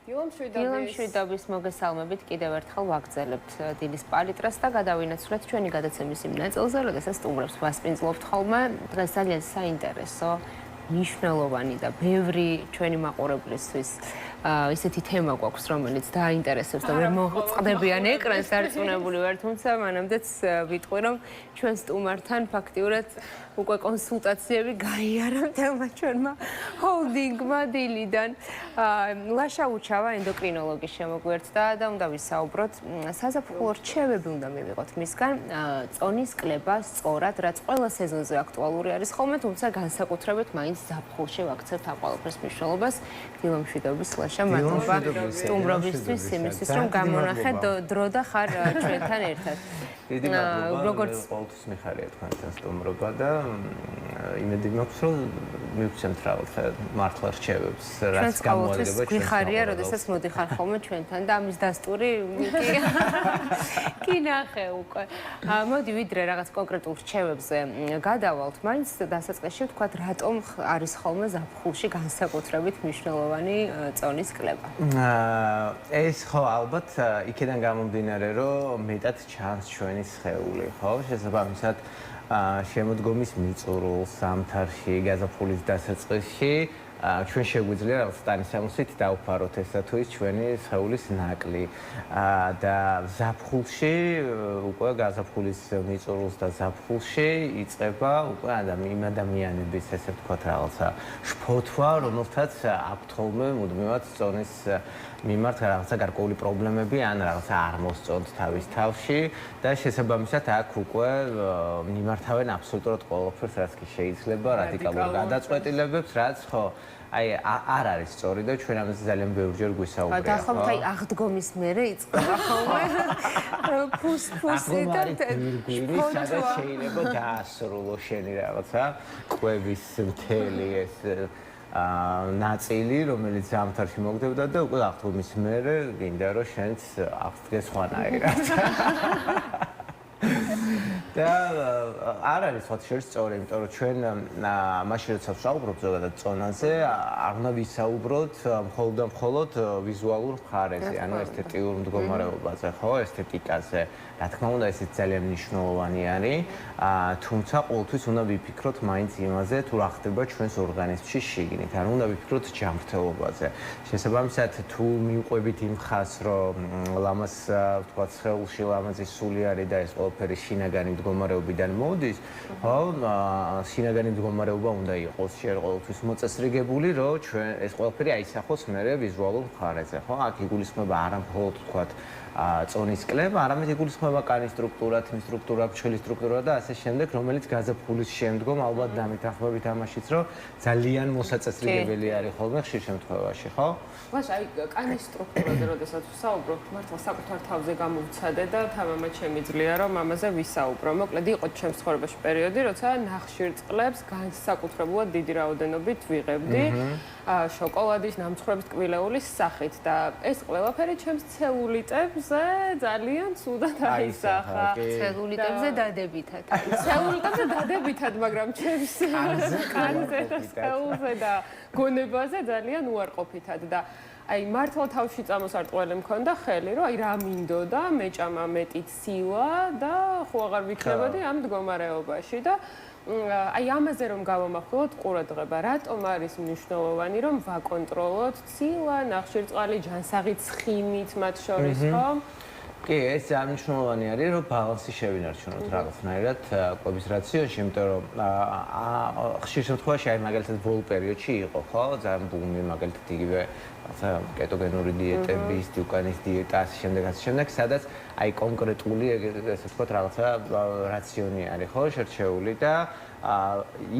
დილამშვიდობის მოგესალმებით კიდევ ერთხელ ვაგრძელებთ დილის პალიტრას და გადავინაცვლეთ ჩვენი გადაცემის იმ ნაწილზე, როდესაც სტუმრებს ვასპინძლობთ ხოლმე. დღეს ძალიან საინტერესო, მნიშვნელოვანი და ბევრი ჩვენი მაყურებლისთვის ისეთი თემა გვაქვს, რომელიც დაინტერესებს და ვერ მოწყდებიან ეკრანს დარწმუნებული ვარ, თუმცა მანამდეც ვიტყვი, რომ ჩვენ სტუმართან ფაქტიურად უკვე კონსულტაციები გაიარა მთელმა ჩვენმა ჰოლდინგმა დილიდან. ლაშა უჩავა ენდოკრინოლოგის შემოგვერთდა და უნდა ვისაუბროთ, საზაფხულო რჩევები უნდა მივიღოთ მისგან, წონის კლება სწორად, რაც ყველა სეზონზე აქტუალური არის ხოლმე, თუმცა განსაკუთრებით მაინც ზაფხულში ვაქცევთ ამ ყველაფრის მნიშვნელობას. დილამშვიდობის ლაშა, მადლობა სტუმრობისთვის, იმისთვის, რომ გამონახეთ დრო და ხარ ჩვენთან ერთად. დიდი მადლობა, ყოველთვის მიხარია თქვენთან სტუმრობა და იმედი მაქვს, რომ მივცემთ რაღაცა მართლა რჩევებს, რაც გამოადგება ჩვენ. მიხარია, როდესაც მოდიხარ ხოლმე ჩვენთან და ამის დასტური კი ნახე უკვე. მოდი ვიდრე რაღაც კონკრეტულ რჩევებზე გადავალთ, მაინც დასაწყისში ვთქვათ, რატომ არის ხოლმე ზაფხულში განსაკუთრებით მნიშვნელოვანი წონის კლება. ეს ხო ალბათ იქიდან გამომდინარე, რომ მეტად ჩანს ჩვენი სხეული, ხო? შესაბამისად შემოდგომის მიწურულს, ზამთარში, გაზაფხულის დასაწყისში ჩვენ შეგვიძლია რაღაც სტანისამოსით დავფაროთ ესა თუ ის ჩვენი სხეულის ნაკლი და ზაფხულში უკვე გაზაფხულის მიწურულს და ზაფხულში იწყება უკვე იმ ადამიანების ესე ვთქვათ რაღაცა შფოთვა, რომელთაც აქვთ ხოლმე მუდმივად წონის მიმართ რაღაცა გარკვეული პრობლემები ან რაღაცა არ მოსწონთ თავის თავში და შესაბამისად აქ უკვე მიმართავენ აბსოლუტურად ყველაფერს, რაც კი შეიძლება, რადიკალურ გადაწყვეტილებებს, რაც ხო აი არ არის სწორი და ჩვენ ამაზე ძალიან ბევრჯერ გვისაუბრეთ. დაახლოებით აი აღდგომის მერე იწყება ხოლმე ფუსფუსი და სადაც შეიძლება დაასრულო შენი რაღაცა კვების მთელი ეს ნაწილი, რომელიც ზამთარში მოგდებოდა და უკვე აღდგომის მერე გინდა რომ შენც აღდგეს სხვანაირად. და არ არის სხვა შეიძლება სწორი, იმიტომ რომ ჩვენ მაშინ როცა ვსაუბრობთ ზოგადად წონაზე, არ უნდა ვისაუბროთ მხოლოდ და მხოლოდ ვიზუალურ მხარეზე, ანუ ესთეტიურ მდგომარეობაზე, ხო, ესთეტიკაზე. რა თქმა უნდა, ესეც ძალიან მნიშვნელოვანი არის, თუმცა ყოველთვის უნდა ვიფიქროთ მაინც იმაზე, თუ რა ხდება ჩვენს ორგანიზმში შიგნით, ანუ უნდა ვიფიქროთ ჯანმრთელობაზე. შესაბამისად, თუ მივყვებით იმ ხაზს, რომ ლამაზ, ვთქვათ, სხეულში ლამაზი სული არის და ეს ყველაფერი შინაგანი მდგომარეობიდან მოდის, ხო, შინაგანი მდგომარეობა უნდა იყოს შენ ყოველთვის მოწესრიგებული, რომ ჩვენ ეს ყველაფერი აისახოს მერე ვიზუალურ მხარეზე, ხო? აქ იგულისხმება არა მხოლოდ ვთქვათ წონის კლება, არამედ იგულისხმება კანის სტრუქტურა, თმის სტრუქტურა, ფრჩხილის სტრუქტურა და ასე შემდეგ, რომელიც გაზაფხულის შემდგომ ალბათ დამეთანხმებით ამაშიც, რომ ძალიან მოსაწესრიგებელი არის ხოლმე ხშირ შემთხვევაში, ხო? ლაშა, აი კანის სტრუქტურაზე როდესაც ვსაუბრობთ, მართლა საკუთარ თავზე გამოვცადე და თამამად შემიძლია, რომ ამაზე ვისაუბრო. მოკლედ იყო ჩემს ცხოვრებაში პერიოდი, როცა ნახშირწყლებს განსაკუთრებულად დიდი რაოდენობით ვიღებდი. შოკოლადის, ნამცხრების, ტკბილეულის სახით და ეს ყველაფერი ჩემს ცელულიტებზე ძალიან ცუდად აისახა. ცელულიტებზე დადებითად. ცელულიტებზე დადებითად, მაგრამ ჩემს კანზე და სხეულზე და გონებაზე ძალიან უარყოფითად და აი მართლა თავში წამოსარტყელი მქონდა ხელი, რომ აი რა მინდოდა, მეჭამა მეტი ცილა და ხო აღარ ვიქნებოდი ამ მდგომარეობაში და აი ამაზე რომ გავამახვილოთ ყურადღება, რატომ არის მნიშვნელოვანი რომ ვაკონტროლოთ ცილა, ნახშირწყალი, ჯანსაღი ცხიმით მათ შორის, ხო? კი, ეს მნიშვნელოვანი არის, რომ ბალანსი შევინარჩუნოთ რაღაცნაირად კვების რაციონში, იმიტომ რომ ხშირ შემთხვევაში აი მაგალითად ბოლო პერიოდში იყო, ხო, ძალიან ბუმი, მაგალითად იგივე კეტოგენური დიეტების, დიუკანის დიეტა, ასე შემდეგ, სადაც აი კონკრეტული ესე ვთქვათ რაღაცა რაციონი არის, ხო, შერჩეული და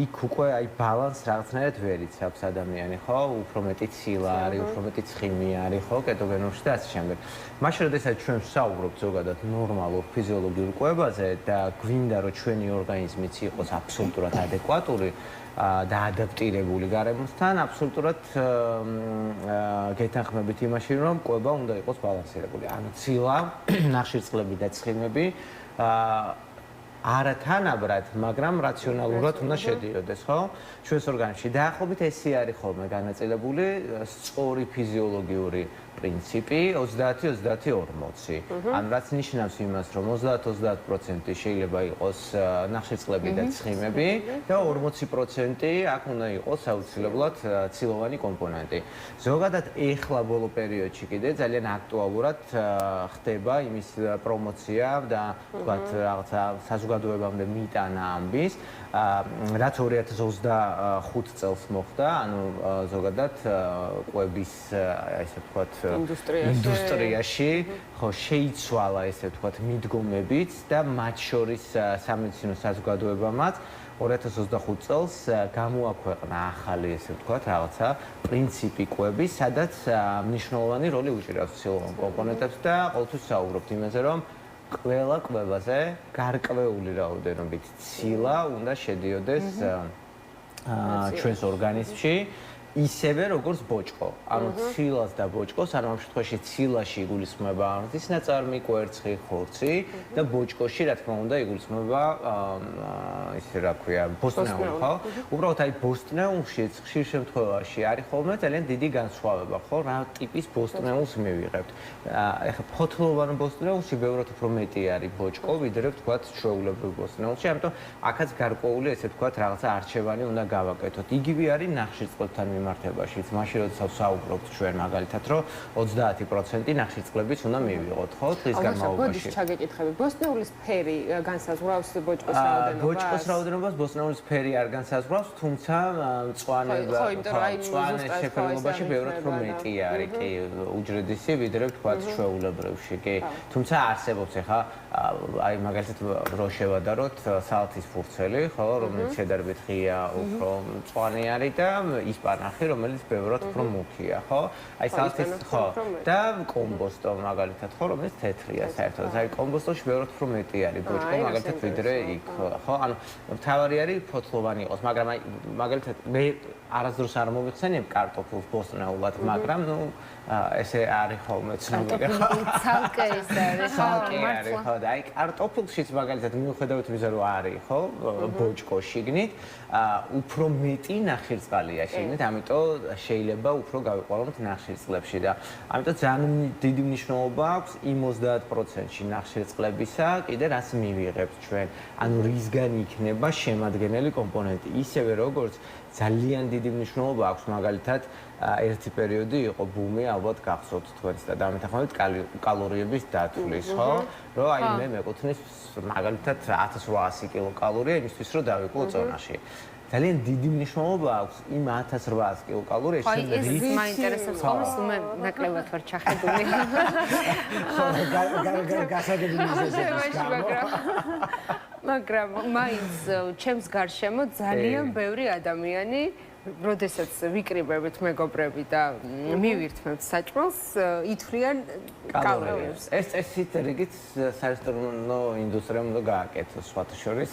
იქ უკვე აი ბალანს რაღაცნაირად ვერ იცავს ადამიანი, ხო? უფრო მეტი ცილა არის, უფრო მეტი ცხიმი არის, ხო, კეტოგენურში და ასე შემდეგ. მაშინ როდესაც ჩვენ ვსაუბრობთ ზოგადად ნორმალურ ფიზიოლოგიურ კვებაზე და გვინდა რომ ჩვენი ორგანიზმიც იყოს აბსოლუტურად ადეკვატური და ადაპტირებული გარემოსთან, აბსოლუტურად გეთანხმებით იმაში, რომ კვება უნდა იყოს ბალანსირებული. ანუ ცილა, ნახშირწყლები და ცხიმები არათანაბრად, მაგრამ რაციონალურად უნდა შედიოდეს, ხო? ჩვენს ორგანიზმში. დაახლოებით ესე არის ხოლმე განაწილებული სწორი ფიზიოლოგიური პრინციპი 30-30-40. ან რაც ნიშნავს იმას, რომ 30-30% შეიძლება იყოს ნახშირწყლები და ცხიმები და 40% აქ უნდა იყოს აუცილებლად ცილოვანი კომპონენტი. ზოგადად ეხლა ბოლო პერიოდში კიდე ძალიან აქტუალურად ხდება იმის პრომოცია და ვთქვათ რაღაცა საზოგადოებამდე მიტანა ამბის, რაც 2025 წელს მოხდა, ანუ ზოგადად კვების ესე ვთქვათ ინდუსტრიაში ხო შეიცვალა ესე ვთქვათ მიდგომებიც და მათ შორის სამედიცინო საზოგადოებამაც 2025 წელს გამოაქვეყნა ახალი ესე ვთქვათ რაღაცა პრინციპი კვების, სადაც მნიშვნელოვანი როლი უჭირავს ცილოვან კომპონენტებს და ყოველთვის საუბრობთ იმაზე, რომ ყველა კვებაზე გარკვეული რაოდენობით ცილა უნდა შედიოდეს ჩვენს ორგანიზმში. ისევე როგორც ბოჭკო. ანუ ცილას და ბოჭკოს, ანუ ამ შემთხვევაში ცილაში იგულისხმება ართის ნაწარმი, კვერცხი, ხორცი და ბოჭკოში, რა თქმა უნდა, იგულისხმება ისე რა ქვია, ბოსტნეული, ხო? უბრალოდ აი ბოსტნეულში ხშირ შემთხვევაში არის ხოლმე ძალიან დიდი განსხვავება, ხო? რა ტიპის ბოსტნეულს მივიღებთ. ეხლა ფოთლოვან ბოსტნეულში ბევრად უფრო მეტი არის ბოჭკო, ვიდრე ვთქვათ ჩვეულებრივ ბოსტნეულში, ამიტომ აქაც გარკვეული ესე ვთქვათ რაღაცა არჩევანი უნდა გავაკეთოთ. იგივე არის ნახშირწყლებთან მიმართებაშიც, მაშინ როდესაც საუბრობთ ჩვენ მაგალითად, რომ 30% ნახშირწყლების უნდა მივიღოთ, ხო, დღის განმავლობაში. ბოჭკოს ჩაგეკითხები, ბოსტნეულის ფერი განსაზღვრავს ბოჭკოს რაოდენობას? ბოჭკოს რაოდენობას ბოსტნეულის ფერი არ განსაზღვრავს, თუმცა მწვანე შეფერილობაში ბევრად უფრო მეტი არის, კი, უჯრედისი, ვიდრე ვთქვათ ჩვეულებრივში, კი. თუმცა არსებობს ახლა აი მაგალითად რო შევადაროთ სალათის ფურცელი, ხო, რომელიც შედარებით ღია, უფრო მწვანე არის და ისპანახი, რომელიც ბევრად უფრო მუქია, ხო? აი სალათის ხო და კომბოსტო მაგალითად, ხო, რომელიც თეთრია საერთოდ. აი კომბოსტოში ბევრად უფრო მეტი არის ბოჭკო, მაგალითად ვიდრე იქ, ხო? ანუ მთავარი არის ფოთლოვანი იყოს, მაგრამ აი მაგალითად მე არასდროს არ მომიხსენებ კარტოფილს ბოსტნეულად, მაგრამ ნუ ესე არის ხოლმე ცნობილი, ხო? ცალკე ეს არის, ხო, მართლა. ხო, და აი კარტოფილშიც მაგალითად მიუხედავად იმისა, რომ არის, ხო, ბოჭკო შიგნით, უფრო მეტი ნახშირწყალია შიგნით, ამიტომ შეიძლება უფრო გავიყვანოთ ნახშირწყლებში და ამიტომ ძალიან დიდი მნიშვნელობა აქვს იმ 30%-ში ნახშირწყლებისა, კიდე რას მივიღებთ ჩვენ, ანუ რისგან იქნება შემადგენელი კომპონენტი, ისევე როგორც ძალიან დიდი მნიშვნელობა აქვს მაგალითად ერთი პერიოდი იყო ბუმი, ალბათ გახსოვთ თქვენც და დამეთანხმებით კალორიების დათვლის, ხო? რომ აი მე მეკუთვნის მაგალითად 1800 კილოკალორია იმისთვის, რომ დავიკლო წონაში. ძალიან დიდი მნიშვნელობა აქვს იმ 1800 კილოკალორიაში. აი ეს მაინტერესებს ხოლმე, მე ნაკლებად ვარ ჩახედული. ხო, გასაგებია მაგრამ მაინც ჩემს გარშემო ძალიან ბევრი ადამიანი როდესაც ვიკრიბებით მეგობრები და მივირთმევთ საჭმელს, ითვლიან კალორიებს. ეს წესით რიგით სარესტორანო ინდუსტრიამ უნდა გააკეთოს სხვათა შორის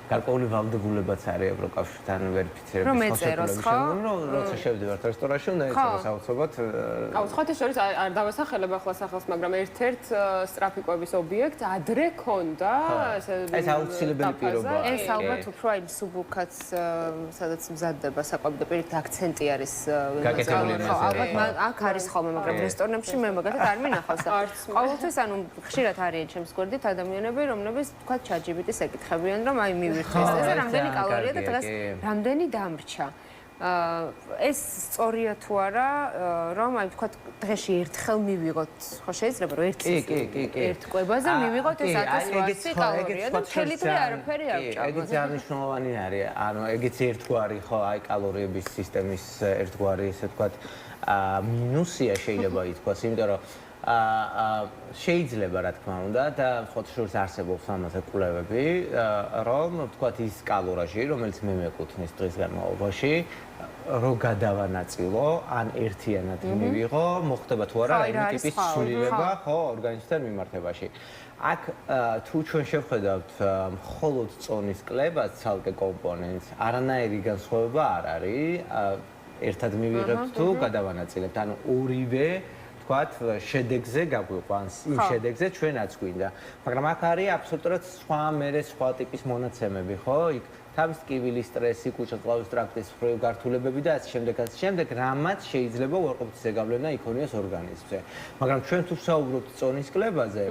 გარკვეული ვალდებულებაც არის ევროკავშირთან ვერიფიცირების ხელშეკრულების როცა შევდივართ რესტორანში უნდა ეცადოს აუცილებლად სხვათა შორის არ დავასახელებ ახლა სახელს, მაგრამ ერთ-ერთ სწრაფი კვების ობიექტს ადრე ქონდა ეს აუცილებელი პირობაა. ეს ალბათ უფრო აი სუბუქაც სადაც მზადდება საკვები და პირით აქცენტი არის გაკეთებული იმაზე. ალბათ აქ არის ხოლმე, მაგრამ რესტორნებში მე მაგალითად არ მინახავს. ყოველთვის ანუ ხშირად არიან ჩემს გვერდით ადამიანები, რომლებიც თქვა ChatGPT-ს ეკითხებიან, რომ აი მივირთეს ეს რამდენი კალორია და დღეს რამდენი დამრჩა. ეს სწორია თუ არა, რომ აი თქვა დღეში ერთხელ მივიღოთ, ხო შეიძლება რომ ერთ კვებაზე მივიღოთ ეს 1800 კალორია და მთელი დღე არაფერი არ ვჭამთ. ეგეც ძალიან მნიშვნელოვანი არის. ანუ ეგეც ერთგვარი ხო აი კალორიების სისტემის ერთგვარი ესე ვთქვათ მინუსია შეიძლება ითქვას, იმიტომ რომ შეიძლება რა თქმა უნდა და ხოთი შორის არსებობს ამაზე კვლევები, რომ ვთქვათ ის კალორიაჟი, რომელიც მე მეკუთვნის დღის განმავლობაში, რო გადავანაწილო, ან ერთიანად მივიღო, მოხდება თუ არა იმ ტიპის ცვლილება, ხო, ორგანიზმთან მიმართებაში. აქ თუ ჩვენ შევხედავთ მხოლოდ წონის კლებას, ცალკე კომპონენტს, არანაირი განსხვავება არ არის, ერთად მივიღებთ თუ გადავანაწილებთ, ანუ ორივე ვთქვათ, შედეგზე გაგვიყვანს, იმ შედეგზე ჩვენაც გვინდა. მაგრამ აქ არის აბსოლუტურად სხვა ტიპის მონაცემები, ხო? იქ თავის ტკივილი, სტრესი, კუჭა-წყალვის ტრაქტის მხრივ გართულებები და ასე შემდეგ, რამაც შეიძლება უარყოფითი ზეგავლენა იქონიოს ორგანიზმზე. მაგრამ ჩვენ თუ ვსაუბრობთ წონის კლებაზე,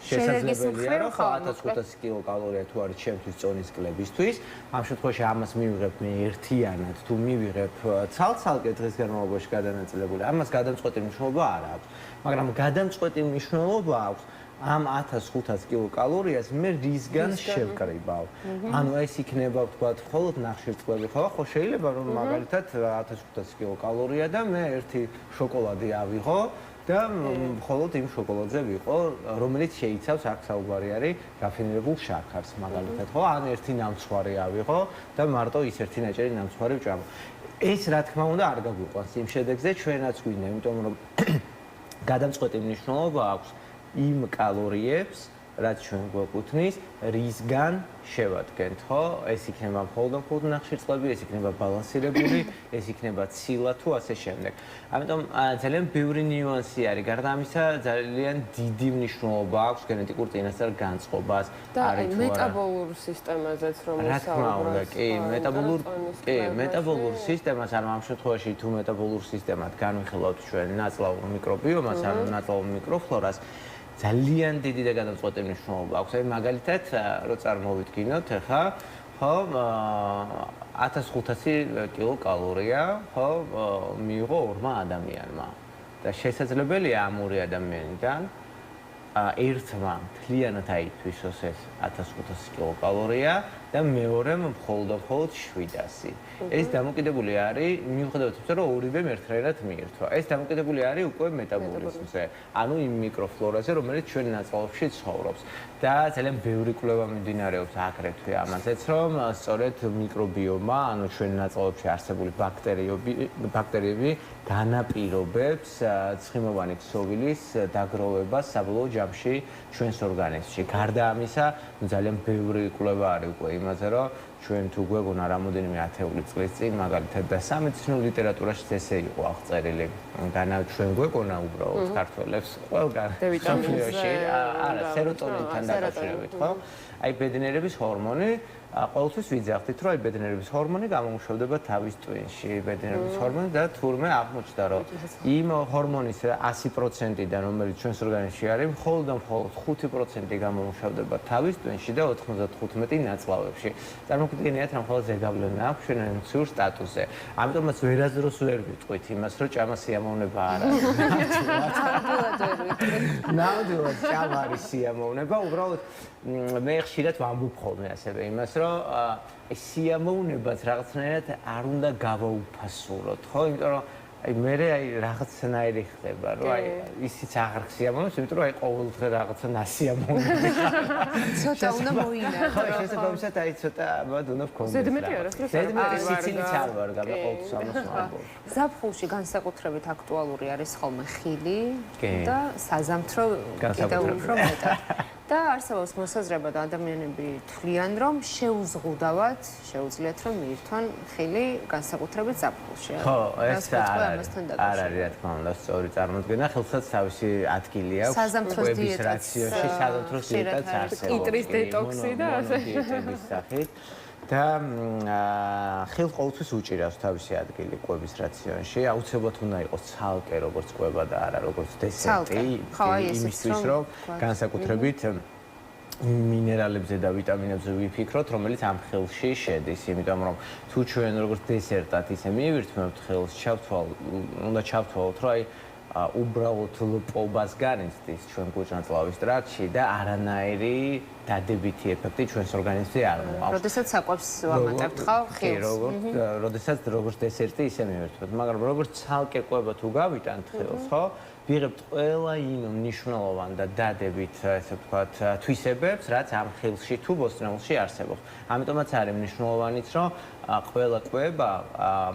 შესაძლებელია რომ 1500 კილოკალორია თუ არის ჩემთვის წონის კლებისთვის, ამ შემთხვევაში ამას მივიღებ მე ერთიანად, თუ მივიღებ ცალ-ცალკე დღის განმავლობაში გადანაწილებული, ამას გადამწყვეტი მნიშვნელობა არ აქვს. მაგრამ გადამწყვეტი მნიშვნელობა აქვს ამ 1500 კილოკალორიას მე რისგან შევკრიბავ. ანუ ეს იქნება ვთქვათ, მხოლოდ ნახშირწყლები ხო? ხო შეიძლება რომ მაგალითად 1500 კილოკალორია და მე ერთი შოკოლადი ავიღო და მხოლოდ იმ შოკოლადზე ვიყო, რომელიც შეიცავს აქ საუბარი არის რაფინირებულ შაქარს, მაგალითად, ხო? ან ერთი ნამცხვარი ავიღო და მარტო ის ერთი ნაჭერი ნამცხვარი ვჭამო. ეს რა თქმა უნდა არ გაგვიყვანს იმ შედეგზე, ჩვენაც გვინდა, იმიტომ რომ გადამწყვეტი მნიშვნელობა აქვს იმ კალორიებს, რაც ჩვენ გვეკუთვნის, რისგან შევადგენთ, ხო? ეს იქნება მხოლოდ ნახშირწყლები, ეს იქნება ბალანსირებული, ეს იქნება ცილა თუ ასე შემდეგ. ამიტომ ძალიან ბევრი ნიუანსი არის. გარდა ამისა, ძალიან დიდი მნიშვნელობა აქვს გენეტიკურ წინასწარ განწყობას, არის თუ არა. მეტაბოლურ სისტემაზეც რომ რა თქმა უნდა, კი, მეტაბოლურ სისტემას, ანუ ამ შემთხვევაში თუ მეტაბოლურ სისტემად განვიხილავთ ჩვენ ნაწლავურ მიკრობიომას, ანუ ნაწლავურ მიკროფლორას, ძალიან დიდი და გადამწყვეტი მნიშვნელობა აქვს. აი მაგალითად, რო წარმოვიდგინოთ, ახლა ხო 1500 კილოკალორია, ხო, მიიღო ორმა ადამიანმა. და შესაძლებელია ამ ორი ადამიანიდან ერთმა მთლიანად აითვისოს ეს 1500 კილოკალორია და მეორემ მხოლოდ 700. ეს დამოკიდებული არის მიუხედავად იმისა, რომ ორივემ ერთდროულად მიირთვა. ეს დამოკიდებული არის უკვე მეტაბოლიზმზე, ანუ იმ მიკროფლორაზე, რომელიც ჩვენ ნაწლავებში ცხოვრობს. და ძალიან ბევრი კვლევა მიმდინარეობს აგრეთვე ამაზეც, რომ სწორედ მიკრობიომა, ანუ ჩვენ ნაწლავებში არსებული ბაქტერიები განაპირობებს ცხიმოვანი ქსოვილის დაგროვებას საბოლოო ჯამში ჩვენს ორგანიზმში. გარდა ამისა, ძალიან ბევრი კვლევა არის უკვე იმაზე, რომ ჩვენ თუ გვეგონა რამოდენიმე ათეული წლის წინ, მაგალითად და სამედიცინო ლიტერატურაში ესე იყო აღწერილი. ჩვენ გვეგონა უბრალოდ ქართველებს ყველგან დევიტამინზე, არა, სეროტონინთან დაკავშირებით, ხო? აი ბედნიერების ჰორმონი ყოველთვის ვიძახდით, რომ აი ბედნიერების ჰორმონი გამომუშავდება თავის ტვინში, ბედნიერების ჰორმონი და თურმე აღმოჩნდა, რომ იმ ჰორმონის 100%-დან, რომელიც ჩვენს ორგანიზმში არის, მხოლოდ 5% გამომუშავდება თავის ტვინში და 95 ნაწლავებში. წარმოგიდგენიათ, რომ მხოლოდ ზეგავლენა აქვს ჩვენ ემოციურ სტატუსზე. ამიტომაც ვერასდროს ვერ ვიტყვით იმას, რომ ჭამა სიამოვნება არ არის. ნამდვილად ჭამა არის სიამოვნება, უბრალოდ მე ხშირად ვამბობ ხოლმე ასევე იმას, რომ სიამოვნებას რაღაცნაირად არ უნდა გავაუფასუროთ, ხო? იმიტომ რომ აი მე რაღაცნაირი ხდება, რომ აი ისიც აღარ სიამოვნებს, იმიტომ რომ აი ყოველდღე რაღაცა ნასიამოვნები. ცოტა უნდა მოინახო. ხო, შესაძლოა აი ცოტა ამად უნდა ვქონდეს. ზედმეტი არასდროს სიცილიც არ ვარ გამაყოლთვის ამას ვამბობ. ზაფხულში განსაკუთრებით აქტუალური არის ხოლმე ხილი და საზამთრო კიდევ უფრო მეტად. და არსებობს მოსაზრება და ადამიანები თვლიან, რომ შეუზღუდავად შეუძლიათ რომ მიირთვან ხილი განსაკუთრებით ზაფხულში. ხო, ეს არ არის, რა თქმა უნდა, სწორი წარმოდგენა, ხელსაც თავისი ადგილი აქვს საზამთროს რაციონში, საზამთროს დიეტაც არსებობს. კიტრის დეტოქსი და ასე. დიეტების სახით. და ხელს ყოველთვის უჭირავს თავისი ადგილი კვების რაციონში. აუცილებლად უნდა იყოს ცალკე როგორც კვება და არა როგორც დესერტი, იმისთვის რომ განსაკუთრებით მინერალებზე და ვიტამინებზე ვიფიქროთ, რომელიც ამ ხელში შედის, იმიტომ რომ თუ ჩვენ როგორც დესერტად ისე მივირთმევთ ხელს, უნდა ჩავთვალოთ, რომ აი უბრალოდ ლპობას განიცდის ჩვენ კუჭ-ნაწლავის ტრაქტში და არანაირი დადებითი ეფექტი ჩვენს ორგანიზმზე არ მოაქვს. როდესაც საკვებს ვამატებთ ხავ ხელს. როდესაც როგორც დესერტი ისე მივირთმევთ, მაგრამ როგორც ცალკე კვება თუ გავიტანთ ხელს, ხო? ვიღებთ ყველა იმ მნიშვნელოვან და დადებით, ესე ვთქვათ, თვისებებს, რაც ამ ხელში თუ ბოსტნეულში არსებობს. ამიტომაც არის მნიშვნელოვანიც, რომ ყველა კვება,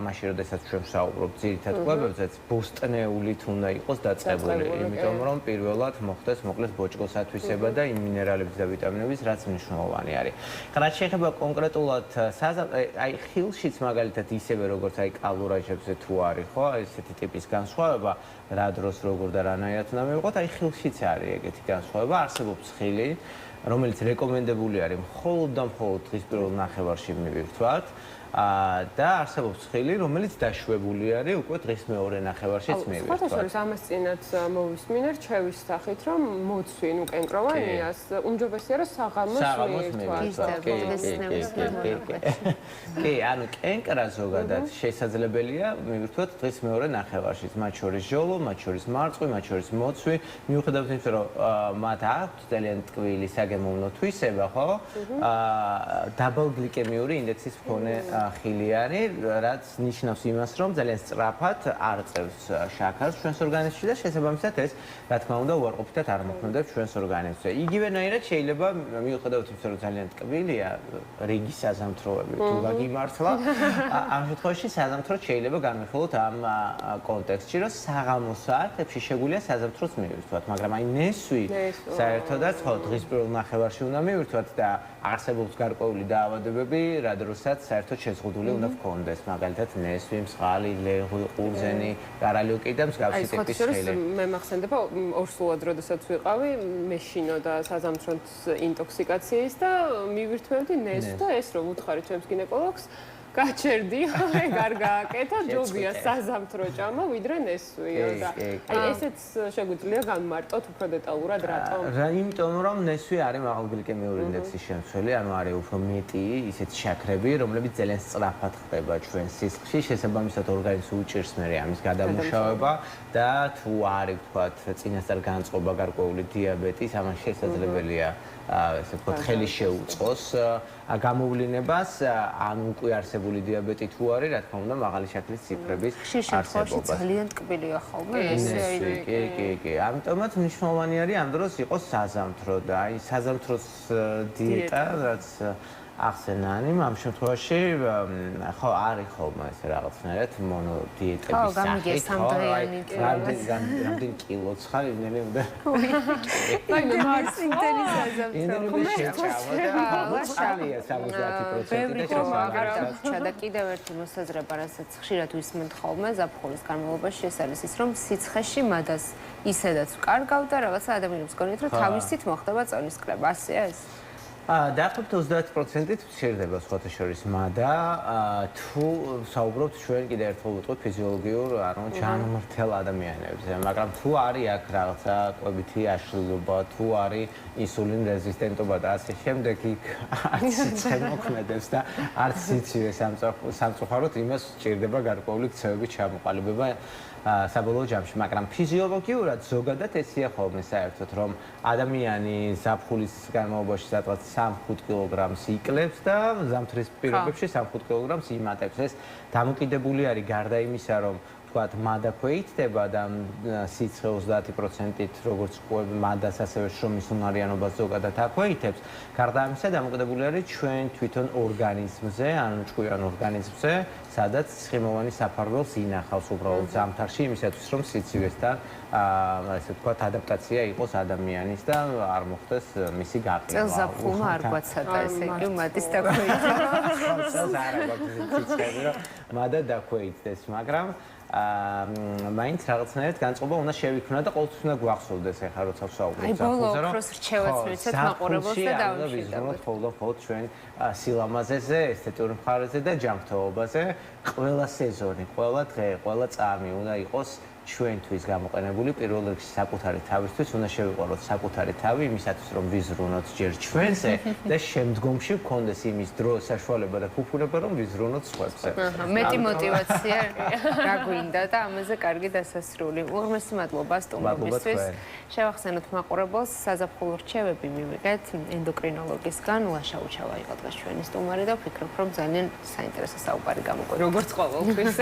მაშინ როდესაც ჩვენ ვსაუბრობთ ძირითად კვებებზეც, ბოსტნეულით უნდა იყოს დაწყებული, იმიტომ რომ პირველად მოხდეს მოკლედ ბოჭკოს ათვისება და იმ მინერალების და ვიტამინების გაცნობის, რაც მნიშვნელოვანი არის. რაც შეეხება კონკრეტულად აი ხილშიც მაგალითად ისევე როგორც აი კალურაჟებზე თუ არის, ხო, ესეთი ტიპის განსხვავება, რა დროს როგორ და რანაირად უნდა მივიღოთ, აი ხილშიც არის ეგეთი განსხვავება, არსებობს ხილი, რომელიც რეკომენდებული არის მხოლოდ და მხოლოდ დღის პირველ ნახევარში მივირთვათ. და არსებობს ხილი, რომელიც დაშვებული არის უკვე დღის მეორე ნახევარშიც მივირთვათ. სხვადასხვა ამას წინათ მოვისმინე რჩევის სახით, რომ მოცვინ უკენკროვანიას უმჯობესია რომ საღამოს მივირთვათ. კი, ანუ კენკრა ზოგადად შესაძლებელია მივირთვათ დღის მეორე ნახევარშიც, მათ შორის ჟოლო, მათ შორის მარწყვი, მათ შორის მოცვი, მიუხედავად იმისა, რომ მათ აქვთ ძალიან ტკბილი საგემოვნო თვისება, ხო? დაბალგლიკემიური ინდექსის მქონე ხილი არის, რაც ნიშნავს იმას, რომ ძალიან სწრაფად არ წევს შაქარს ჩვენს ორგანიზმში და შესაბამისად ეს, რა თქმა უნდა, უარყოფითად არ მოქმედებს ჩვენს ორგანიზმზე. იგივენაირად შეიძლება მიუხედავად იმისა, რომ ძალიან ტკბილია რიგი საზამთროები თუ გაგიმართლა, ამ შემთხვევაში საზამთროდ შეიძლება განვიხილოთ ამ კონტექსტში, რომ საღამოს საათებში შეგვიძლია საზამთროც მივირთვათ, მაგრამ აი ნესვი საერთოდაც ხო დღის პირველ ნახევარში უნდა მივირთვათ და არსებობს გარკვეული დაავადებები, რა დროსაც საერთოდ შეზღუდული უნდა გქონდეს, მაგალითად ნესვი, მსხალი, ლეღვი, ყურძენი, კარალიოკი და მსგავსი ტიპის ხილი. მე მახსენდება ორსულად როდესაც ვიყავი, მეშინო და საზამთროთ ინტოქსიკაციის და მივირთვევდი ნესვს და ეს რომ უთხარი ჩემს გინეკოლოგს გაჩერდი, ეგ არ გააკეთა, ჯობია საზამთრო ჭამა, ვიდრე ნესვიო და აი ესეც შეგვიძლია განმარტოთ უფრო დეტალურად რატომ? იმიტომ რომ ნესვი არის მაღალგლიკემიური ინდექსის შემცველი, ანუ არის უფრო მეტი ისეთი შაქრები, რომლებიც ძალიან სწრაფად ხდება ჩვენ სისხლში, შესაბამისად ორგანიზმს უჭირს მერე ამის გადამუშავება და თუ არის ვთქვათ წინასწარ განწყობა გარკვეული დიაბეტის, ამან შესაძლებელია ესე ვთქვათ ხელი შეუწყოს გამოვლინებას, ან უკვე არსებული დიაბეტი თუ არის, რა თქმა უნდა, მაღალი შაქრის ციფრების არსებობა. ძალიან ტკბილია ხოლმე ესე. კი. ამიტომაც მნიშვნელოვანი არის ამ დროს იყოს საზამთრო და აი საზამთროს დიეტა, რაც ახსენანი, ამ შემთხვევაში ხო არის ხოლმე ეს რაღაცნაირად მონოდიეტების სახით, რამდენი კილოც ხარ, იმდენი უნდა. და კიდევ ერთი მოსაზრება, რასაც ხშირად ვისმენთ ხოლმე ზაფხულის განმავლობაში, ეს არის ის, რომ სიცხეში მადას ისედაც ვკარგავ და რაღაცა ადამიანებს გქონიათ, რომ თავისით მოხდება წონისკლება, ასეა ეს? დაახლოებით 30%-ით მცირდება სხვათა შორის მადა, თუ საუბრობთ ჩვენ კიდევ ერთხელ ვიტყვით ფიზიოლოგიურ, ანუ ჯანმრთელ ადამიანებზე, მაგრამ თუ არის აქ რაღაცა კვებითი აშლილობა, თუ არის ინსულინ რეზისტენტობა და ასე შემდეგ, იქ არც სიცხე მოქმედებს და არც სიცივე სამწუხაროდ იმას სჭირდება გარკვეული ქცევების ჩამოყალიბება საბოლოო ჯამში, მაგრამ ფიზიოლოგიურად ზოგადად ესია ხოლმე საერთოდ, რომ ადამიანი ზაფხულის განმავლობაში სადღაც 3-5 კილოგრამს იკლებს და ზამთრის პირობებში 3-5 კილოგრამს იმატებს. ეს დამოკიდებული არის გარდა იმისა, რომ ვთქვათ, მადა ქვეითდება და სიცხე 30%-ით როგორც ყვები მადას, ასევე შრომის უნარიანობას ზოგადად აქვეითებს. გარდა ამისა, დამოკიდებული არის ჩვენ თვითონ ორგანიზმზე, ანუ ჭკვიან ორგანიზმზე, სადაც ცხიმოვანი საფარველს ინახავს უბრალოდ ზამთარში, იმისათვის რომ სიცივესთან ესე ვთქვათ, ადაპტაცია იყოს ადამიანის და არ მოხდეს მისი გაყიდვა. წელს ზაფხულმა არ გვაცადა ესე იგი მადის დაქვეითება. წელს არ აქვს სიცხე, რომ მადა დაქვეითდეს, მაგრამ მაინც რაღაცნაირად განწყობა უნდა შევიქმნა და ყოველთვის უნდა გვახსოვდეს ახლა როცა ვსაუბრობთ ზაფხულზე, რომ რჩევაც ვიცით მაყურებელს და დავიშვიდეთ მხოლოდ ჩვენ სილამაზეზე, ესთეტური მხარეზე და ჯანმრთელობაზე. ყველა სეზონი, ყველა დღე, ყველა წამი უნდა იყოს ჩვენთვის გამოყენებული პირველ რიგში საკუთარი თავისთვის, უნდა შევიყვაროთ საკუთარი თავი იმისათვის, რომ ვიზრუნოთ ჯერ ჩვენზე და შემდგომში გქონდეს იმის დრო, საშუალება და ფუფუნება, რომ ვიზრუნოთ სხვებზე. მეტი мотиваცია გაგვინდა და ამაზე კარგი დასასრული. უღრმესი მადლობა სტუმრობისთვის. შევახსენოთ მაყურებელს, საზაფხულო რჩევები მივიღეთ ენდოკრინოლოგისგან. ლაშა უჩავა იყო დღეს ჩვენი სტუმარი და ვფიქრობ, რომ ძალიან საინტერესო საუბარი გამოგვიყვება. როგორც ყოველთვის.